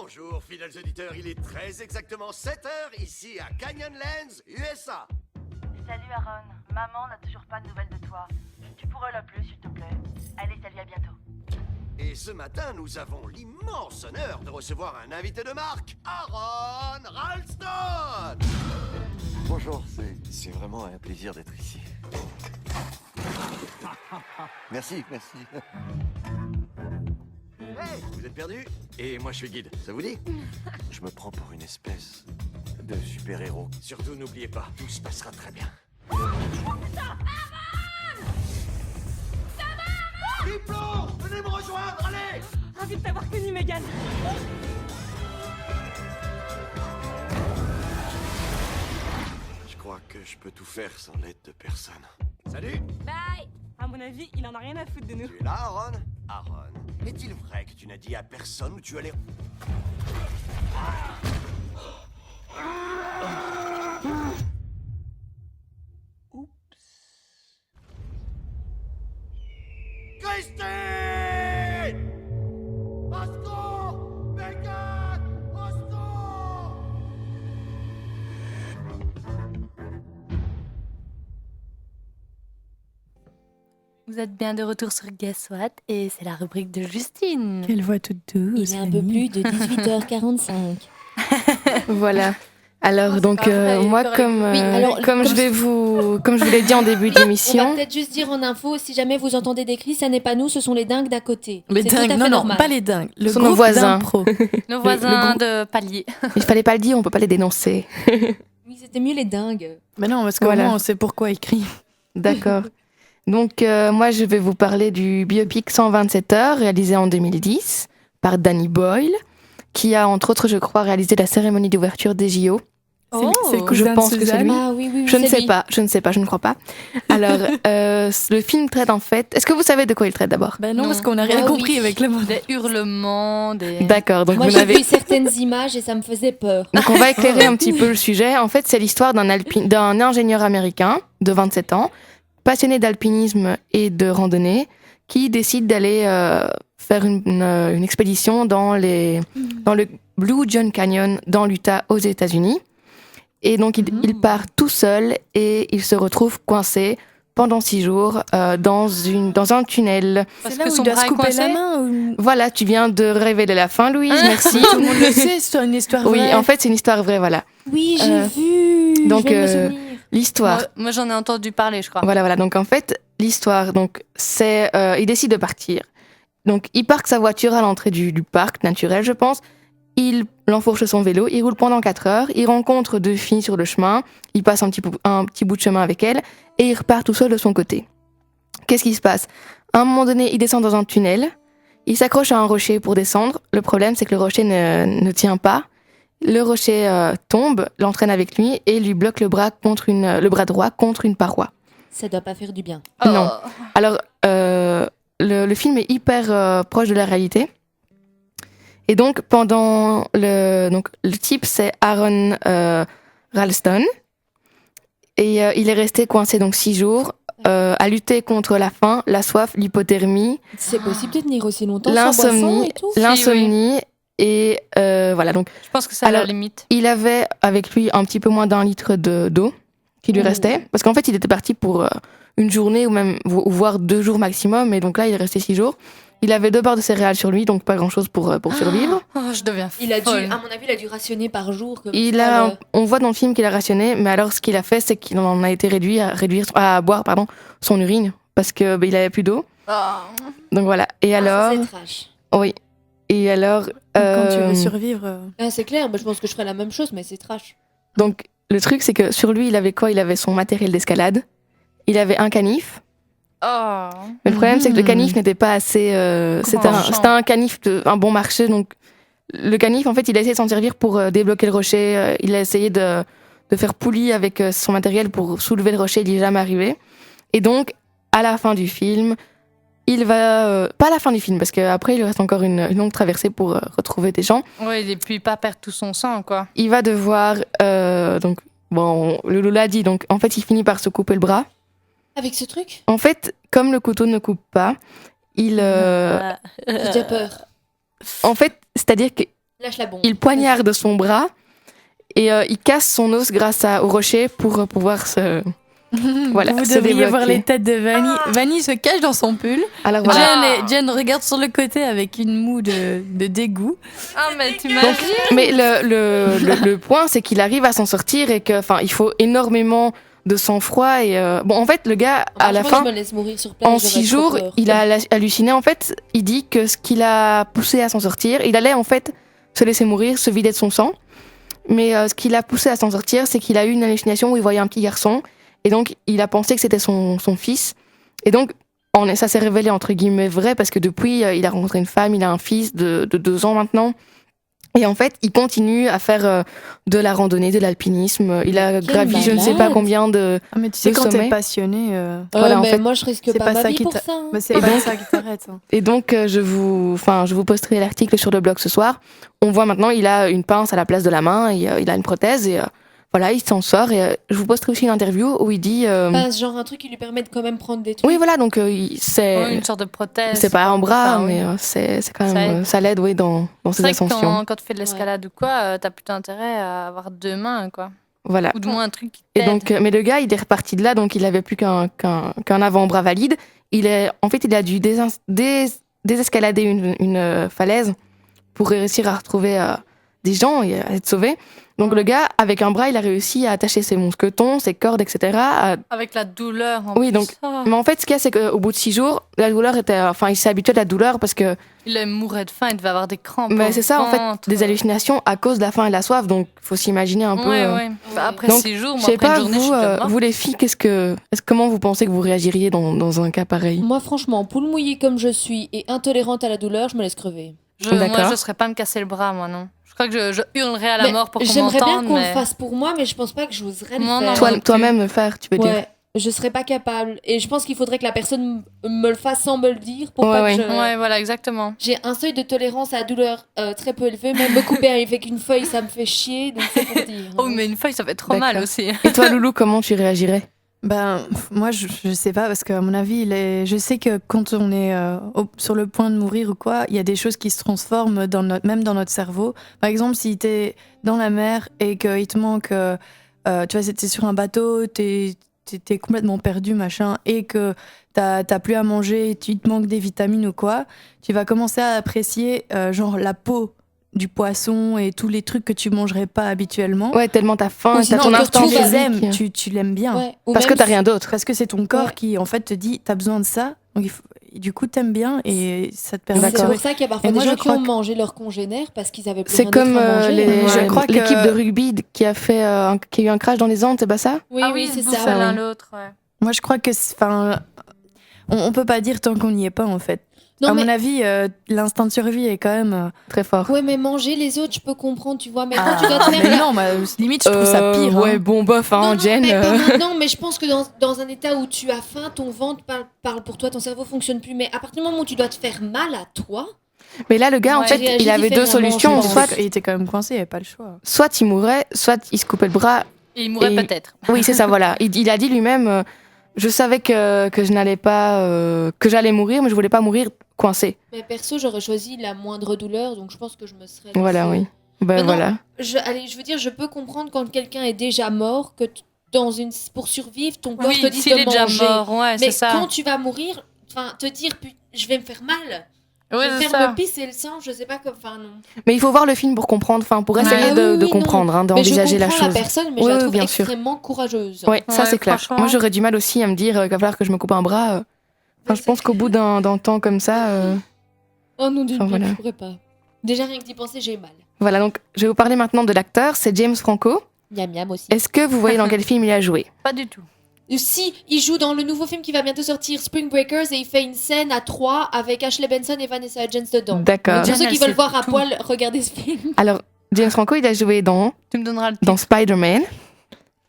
Bonjour, fidèles auditeurs, il est très exactement 7 heures ici à Canyonlands, USA. Salut Aaron, maman n'a toujours pas de nouvelles de toi. Tu pourrais l'appeler s'il te plaît. Allez, salut, à bientôt. Et ce matin, nous avons l'immense honneur de recevoir un invité de marque, Aaron Ralston. Bonjour, c'est vraiment un plaisir d'être ici. Merci. Hey, vous êtes perdu? Et moi je suis guide, ça vous dit? Je me prends pour une espèce de super-héros. Surtout n'oubliez pas, tout se passera très bien. Diplôme, venez me rejoindre, allez! Ravi de t'avoir connu, Megan. Je crois que je peux tout faire sans l'aide de personne. Salut! Bye. À mon avis, il en a rien à foutre de nous. Tu es là, Aaron? Aaron, est-il vrai que tu n'as dit à personne où tu allais? Christine! Au secours! Megan! Au secours! Vous êtes bien de retour sur Guess What et c'est la rubrique de Justine. Quelle voix toute douce. Il est un peu plus de 18h45. Voilà. Alors donc moi comme comme je vous l'ai dit en début On va d'émission. peut-être juste dire en info, si jamais vous entendez des cris, ça n'est pas nous, ce sont les dingues d'à côté. Les C'est tout à dingues, fait non, normal. pas les dingues. Le Ce sont nos voisins. Nos le voisins groupe- de palier. Il fallait pas le dire, on peut pas les dénoncer. Oui, c'était mieux les dingues. Mais non, parce que Voilà. moi, on sait pourquoi il crie. D'accord. Donc moi je vais vous parler du biopic 127 heures réalisé en 2010 par Danny Boyle, qui a entre autres, je crois, réalisé la cérémonie d'ouverture des JO. C'est le Je cousin de pense que c'est Suzanne. lui. Ah oui, oui, oui, Je ne c'est sais lui. pas, je ne crois pas. Alors, le film traite en fait... Est-ce que vous savez de quoi il traite d'abord? Ben non, Non. parce qu'on n'a rien Ah oui. compris avec le mot. Des hurlements, des... D'accord, donc Moi, vous j'ai n'avez... vu certaines images et ça me faisait peur. Donc on va éclairer un petit peu le sujet. En fait, c'est l'histoire d'un ingénieur américain de 27 ans, passionné d'alpinisme et de randonnée, qui décide d'aller faire une expédition dans le Blue John Canyon dans l'Utah aux États-Unis. Et donc il part tout seul et il se retrouve coincé pendant 6 jours dans un tunnel. Parce C'est là que où son il doit bras se est couper la coincé. main ou... Voilà, tu viens de révéler la fin, Louise, merci. Tout le monde le sait, c'est une histoire Oui, vraie. en fait, c'est une histoire vraie, voilà. Oui, j'ai vu. donc, je viens de me souvenir. L'histoire. Moi, j'en ai entendu parler, je crois. Voilà. Donc, en fait, l'histoire, donc, c'est... il décide de partir. Donc, il parque sa voiture à l'entrée du parc naturel, je pense. Il enfourche son vélo, il roule pendant 4 heures. Il rencontre 2 filles sur le chemin. Il passe un petit bout de chemin avec elles. Et il repart tout seul de son côté. Qu'est-ce qui se passe? À un moment donné, il descend dans un tunnel. Il s'accroche à un rocher pour descendre. Le problème, c'est que le rocher ne tient pas. Le rocher tombe, l'entraîne avec lui et lui bloque le bras droit contre une paroi. Ça doit pas faire du bien. Non. Alors, le film est hyper proche de la réalité. Et donc, le type, c'est Aaron Ralston. Et il est resté coincé donc 6 jours à lutter contre la faim, la soif, l'hypothermie, C'est possible de tenir aussi longtemps sans boisson et tout l'insomnie. Et voilà, donc Je pense que c'est à la Alors, limite. il avait avec lui un petit peu moins d'1 litre d'eau qui lui restait. Parce qu'en fait, il était parti pour une journée ou voire 2 jours maximum. Et donc là, il est resté 6 jours. Il avait 2 barres de céréales sur lui, donc pas grand-chose pour survivre. Oh, je deviens Il a dû, folle. à mon avis, il a dû rationner par jour. Comme On voit dans le film qu'il a rationné, mais alors ce qu'il a fait, c'est qu'il en a été à boire son urine, parce que il avait plus d'eau. Oh. Donc voilà. Et alors, C'est trash. oui. Et alors, Quand tu veux survivre... Ah, c'est clair, je pense que je ferais la même chose, mais c'est trash. donc le truc, c'est que sur lui, il avait quoi? Il avait son matériel d'escalade. Il avait un canif. Oh. Mais le problème, c'est que le canif n'était pas assez. C'était un canif un bon marché. Donc, le canif, en fait, il a essayé de s'en servir pour débloquer le rocher. Il a essayé de faire poulie avec son matériel pour soulever le rocher. Il n'y est jamais arrivé. Et donc, à la fin du film, il va. Pas à la fin du film, parce qu'après, il lui reste encore une longue traversée pour retrouver des gens. Oui, et puis pas perdre tout son sang, quoi. Il va devoir. Donc, bon, le loup l'a dit. Donc, en fait, il finit par se couper le bras. Avec ce truc, En fait, comme le couteau ne coupe pas, il. j'ai déjà peur. En fait, c'est-à-dire que Lâche la bombe. il poignarde son bras et il casse son os grâce au rocher pour pouvoir se... Voilà, Vous se devriez débloquer. voir les têtes de Vanny. Vanny se cache dans son pull. Alors voilà. Jen regarde sur le côté avec une moue de dégoût. Ah, mais tu Donc, mais le point, c'est qu'il arrive à s'en sortir et que, il faut énormément de sang-froid et bon, en fait, le gars à la fin, je me laisse mourir sur place, en j'aurais 6 trop jours, peur. il a halluciné. En fait, il dit que ce qui l'a poussé à s'en sortir, il allait en fait se laisser mourir, se vider de son sang. Mais ce qui l'a poussé à s'en sortir, c'est qu'il a eu une hallucination où il voyait un petit garçon et donc il a pensé que c'était son fils. Et donc ça s'est révélé entre guillemets vrai parce que depuis, il a rencontré une femme, il a un fils de 2 ans maintenant. Et en fait, il continue à faire de la randonnée, de l'alpinisme. Il a gravi je ne sais pas malade. combien de... Ah, mais tu sais, Le quand sommet. t'es passionné, Voilà, en mais fait, moi, je risque c'est pas pas ma ça vie qui pour t'a- ça. hein. bah, c'est pas ça qui t'arrête. Hein. Et donc, je vous posterai l'article sur le blog ce soir. On voit maintenant, il a une pince à la place de la main, et, il a une prothèse, et voilà, il s'en sort. Et je vous posterai aussi une interview où il dit... Pas genre un truc qui lui permet de quand même prendre des trucs. oui, voilà, donc c'est... une sorte de prothèse. C'est pas un bras, Enfin, oui. mais c'est quand Ça même... aide. Ça l'aide, oui, dans C'est ses vrai que ascensions. quand tu fais de l'escalade ou quoi, t'as plutôt intérêt à avoir 2 mains, quoi. Voilà. Ou du moins un truc qui Et t'aide. donc, mais le gars, il est reparti de là, donc il avait plus qu'un avant-bras valide. Il a dû désescalader une falaise pour réussir à retrouver des gens et à être sauvé. Donc le gars, avec un bras, il a réussi à attacher ses mousquetons, ses cordes, etc. Avec la douleur en Oui, plus. donc- Ah. Mais en fait, ce qu'il y a, c'est qu'au bout de 6 jours, la douleur était... il s'est habitué à la douleur parce que Il mourait de faim, il devait avoir des crampes. mais au c'est ça, en fait, ventre. des hallucinations à cause de la faim et de la soif. Donc, faut s'imaginer un peu... Ouais, ouais. Bah, après Donc, 6 jours, Je moi, sais après une pas, journée, je suis vous, déjà morte. vous les filles, comment vous pensez que vous réagiriez dans un cas pareil? Moi, franchement, poule mouillée comme je suis et intolérante à la douleur, je me laisse crever. Moi, D'accord. je serais pas me casser le bras, moi, non. Je crois que je hurlerais à la Mais mort pour qu'on j'aimerais bien m'entende, qu'on mais... le fasse pour moi, mais je pense pas que j'oserais le Non, faire. non, Toi- non. Toi-même le faire, tu veux dire? Ouais, je serais pas capable. Et je pense qu'il faudrait que la personne me le fasse sans me le dire pour Ouais, pas ouais. que je... Ouais, voilà, exactement. J'ai un seuil de tolérance à la douleur très peu élevé. Même me couper avec une feuille, ça me fait chier. Donc c'est pour dire. Oh, mais une feuille, ça fait trop mal D'accord. aussi. Et toi, Loulou, comment tu réagirais? Moi, je sais pas, parce qu'à mon avis, je sais que quand on est sur le point de mourir ou quoi, il y a des choses qui se transforment même dans notre cerveau. Par exemple, si t'es dans la mer et qu'il te manque, tu vois, t'es sur un bateau, t'es complètement perdu, machin, et que t'as plus à manger, il te manque des vitamines ou quoi, tu vas commencer à apprécier genre la peau du poisson et tous les trucs que tu mangerais pas habituellement. Ouais, tellement t'as faim, Ou t'as sinon, ton que instant tu Tu les vas- aimes, physique. tu l'aimes bien. Ouais. Ou Parce que même t'as si- rien d'autre. Parce que c'est ton corps Ouais. qui, en fait, te dit, t'as besoin de ça. Donc, du coup, t'aimes bien et ça te permet C'est D'accord. pour ça qu'il y a parfois Et des moi, gens je qui crois ont que- mangé leurs congénères parce qu'ils avaient plus C'est rien d'autre comme à manger. Je crois que- l'équipe de rugby qui a fait, qui a eu un crash dans les Andes, c'est pas ça? Oui, Ah oui, c'est bouffer ça. l'un oui. l'autre, ouais. Moi, je crois que, on peut pas dire tant qu'on n'y est pas, en fait. Non, à mais... mon avis, l'instinct de survie est quand même. Très fort. Ouais, mais manger les autres, je peux comprendre, tu vois. Mais quand Ah, tu dois te faire mais la- non, limite, je trouve ça pire. Ouais, hein. bon, bof, hein, Non, non, Jen. mais pas maintenant, mais je pense que dans un état où tu as faim, ton ventre parle pour toi, ton cerveau fonctionne plus. Mais à partir du moment où tu dois te faire mal à toi, Mais là, le gars, en Ouais, fait, j'ai réagi il avait deux différemment, solutions. je pense. Soit, Il était quand même coincé, il avait pas le choix. soit il mourait, soit il se coupait le bras. Et il mourrait Et- peut-être. Oui, c'est ça, voilà. Il a dit lui-même, je savais que je n'allais pas, que j'allais mourir, mais je voulais pas mourir coincé. mais perso, j'aurais choisi la moindre douleur, donc je pense que je me serais. Voilà, laissée. oui. Ben Mais non, voilà. je veux dire, je peux comprendre quand quelqu'un est déjà mort que pour survivre, ton corps Oui, te dit s'il de est déjà manger. mort, ouais, c'est Mais ça. quand tu vas mourir, te dire, je vais me faire mal. Ouais, je vais c'est faire ça. le pisse et le sang, je sais pas comme. Enfin, non. Mais il faut voir le film pour comprendre, pour essayer Ah de oui, oui, comprendre, hein, Mais je d'envisager la comprends chose. la personne, mais Oui, je la oui, trouve bien sûr. extrêmement courageuse. Ouais, ça Ouais, c'est clair. franchement. Moi j'aurais du mal aussi à me dire qu'il va falloir que je me coupe un bras. Enfin, je pense qu'au bout d'un temps comme ça, Oh non, du Enfin, tout, voilà. je pourrais pas. Déjà, rien que d'y penser, j'ai mal. voilà. Donc, je vais vous parler maintenant de l'acteur. C'est James Franco. Miam miam aussi. Est-ce que vous voyez dans quel film il a joué? Pas du tout. Si, il joue dans le nouveau film qui va bientôt sortir, Spring Breakers, et il fait une scène à 3 avec Ashley Benson et Vanessa Hudgens dedans. D'accord. Pour ceux elle qui veulent sait voir à tout. poil, regardez ce film. Alors, James Franco, il a joué dans Tu me donneras le titre. dans Spider-Man.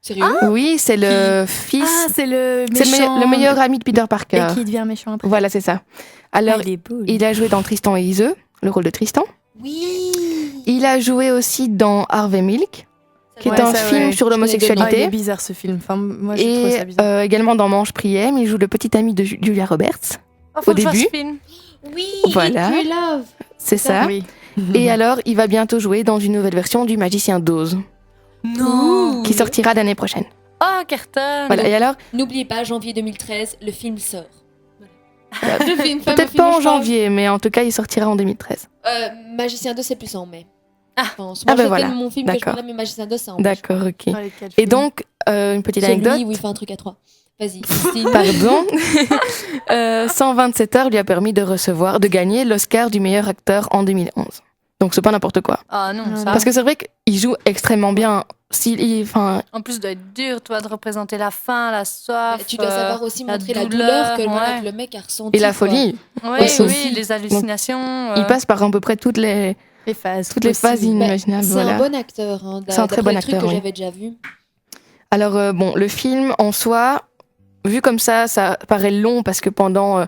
Sérieux Oui, c'est le fils. Ah, c'est le c'est méchant. le meilleur ami de Peter Parker. Et qui devient méchant après. Voilà, c'est ça. Alors, Ah, il est beau. il a joué dans Tristan et Iseult, le rôle de Tristan. Oui. Il a joué aussi dans Harvey Milk, qui est Ouais, un ça, film ouais. sur Je connais Ah, il est l'homosexualité. bizarre ce film. Enfin, moi, j'ai trouvé Et ça bizarre. également dans Mange Prière, il joue le petit ami de Julia Roberts. Oh, faut au que je vois début. ce film. Oui, Voilà. Eat, Pray, Love. C'est ça. Oui. Et alors, il va bientôt jouer dans une nouvelle version du Magicien d'Oz, Non. qui sortira l'année prochaine. Oh, Carton. Voilà. Et alors, N'oubliez pas, janvier 2013, le film sort. Voilà. Le film, fameux peut-être film pas dont en je parle. janvier, mais en tout cas, il sortira en 2013. Magicien 2, c'est plus en mai. Ah. Je pense. Ah Moi, ben je voilà. fais mon film que je D'accord. parlais, mais Magicien 2, c'est en mai. D'accord, ok. Dans les quatre Et films. donc, une petite C'est anecdote. lui où il fait un truc à 3. Vas-y, Christine. Pardon. 127 heures lui a permis de gagner l'Oscar du meilleur acteur en 2011. Donc c'est pas n'importe quoi. Ah non, ça. Parce que c'est vrai qu'il joue extrêmement bien. En plus, ça doit être dur, toi, de représenter la faim, la soif. Tu dois savoir aussi la montrer la douleur, douleur que, voilà, ouais. que le mec a ressentie. et la quoi. folie. Oui, aussi. oui, les hallucinations. Il passe par à peu près toutes les phases. phases possibles. inimaginables. C'est Voilà. un bon acteur. Hein, C'est un très bon d'après le truc acteur, que oui. j'avais déjà vu. Alors bon, le film en soi, vu comme ça paraît long parce que pendant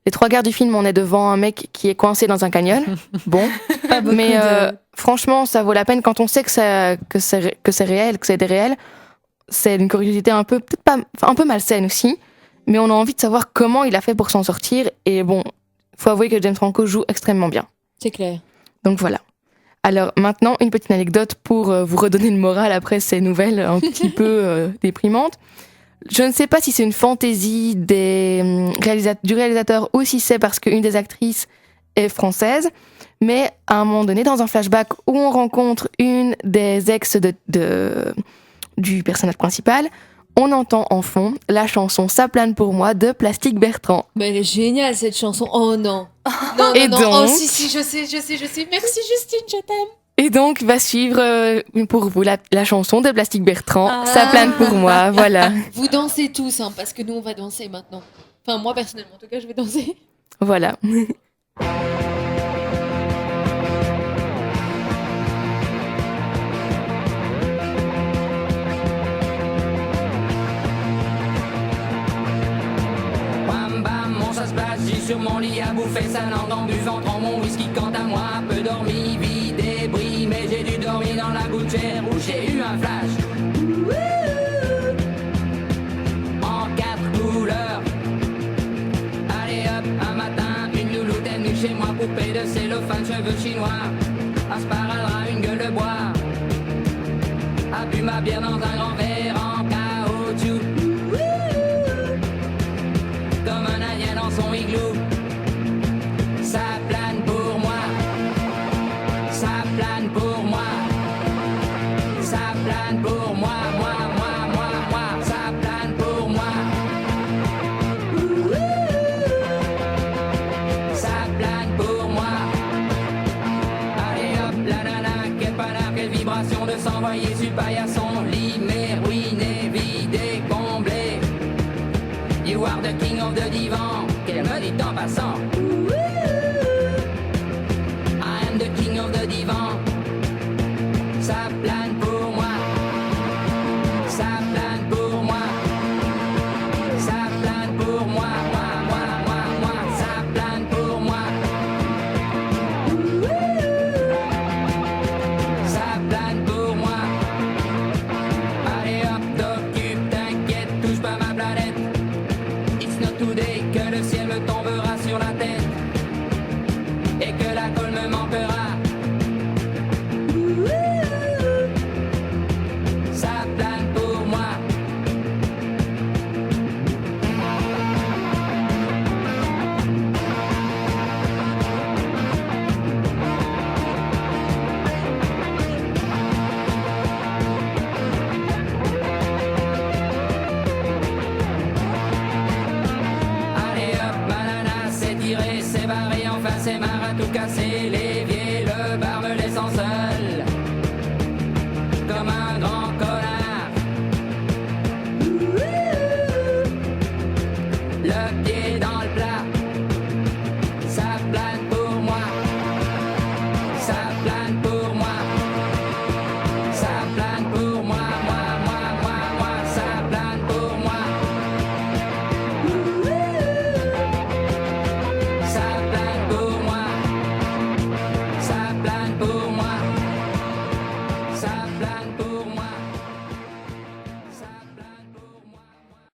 les 3 quarts du film, on est devant un mec qui est coincé dans un canyon. Bon, Pas beaucoup mais de- franchement, ça vaut la peine quand on sait que c'est réel, que c'est des réels. C'est une curiosité peut-être pas, un peu malsaine aussi, mais on a envie de savoir comment il a fait pour s'en sortir. Et bon, faut avouer que James Franco joue extrêmement bien. C'est clair. Donc voilà. Alors maintenant, une petite anecdote pour vous redonner le moral après ces nouvelles un petit peu déprimantes. Je ne sais pas si c'est une fantaisie du réalisateur ou si c'est parce qu'une des actrices est française, mais à un moment donné, dans un flashback où on rencontre une des ex du personnage principal, on entend en fond la chanson Ça plane pour moi de Plastique Bertrand. Mais elle est géniale cette chanson. Oh non. Non, Et non, non. Oh donc si, je sais. Merci Justine, je t'aime. Et donc va suivre pour vous la chanson de Plastique Bertrand, Ah. Ça plane pour moi, voilà. Vous dansez tous, hein, parce que nous on va danser maintenant. Enfin moi personnellement, en tout cas je vais danser. Voilà. Bam bam, mon ça se passe, j'ai sur mon lit à bouffer sa langue en buvant trop mon whisky. Quant à moi, peu dormi, vie débris, mais j'ai dû dormir dans la gouttière où j'ai eu un flash. En 4 couleurs. Allez hop, un matin, une louloute est venue chez moi, poupée de cellophane, cheveux chinois, un sparadrap, une gueule de bois, a bu ma bière dans un grand verre en caoutchouc. Comme un indien dans son igloo. Ça plane pour moi. Ça plane pour moi. Ça plane pour moi. Moi. Ça plane pour moi. Ça plane pour moi. Allez hop, la nana, quel panard, quelle vibration de s'envoyer sur paillasson. Lit, mais ruiné, vidé, comblé. You are the king of the divan, qu'elle me dit en passant. I am the king of the divan. Ça plane pour moi. Ça plane pour moi. Ça plane pour moi. Moi. Ça plane pour moi. Ça plane pour moi. Allez hop, t'occupe, t'inquiète, touche pas ma planète. It's not today que le ciel me tombera sur la tête et que la colle me manquera. Ça plane pour moi. Allez hop, banana, c'est tiré, c'est barré, enfin c'est marre à tout casser. Les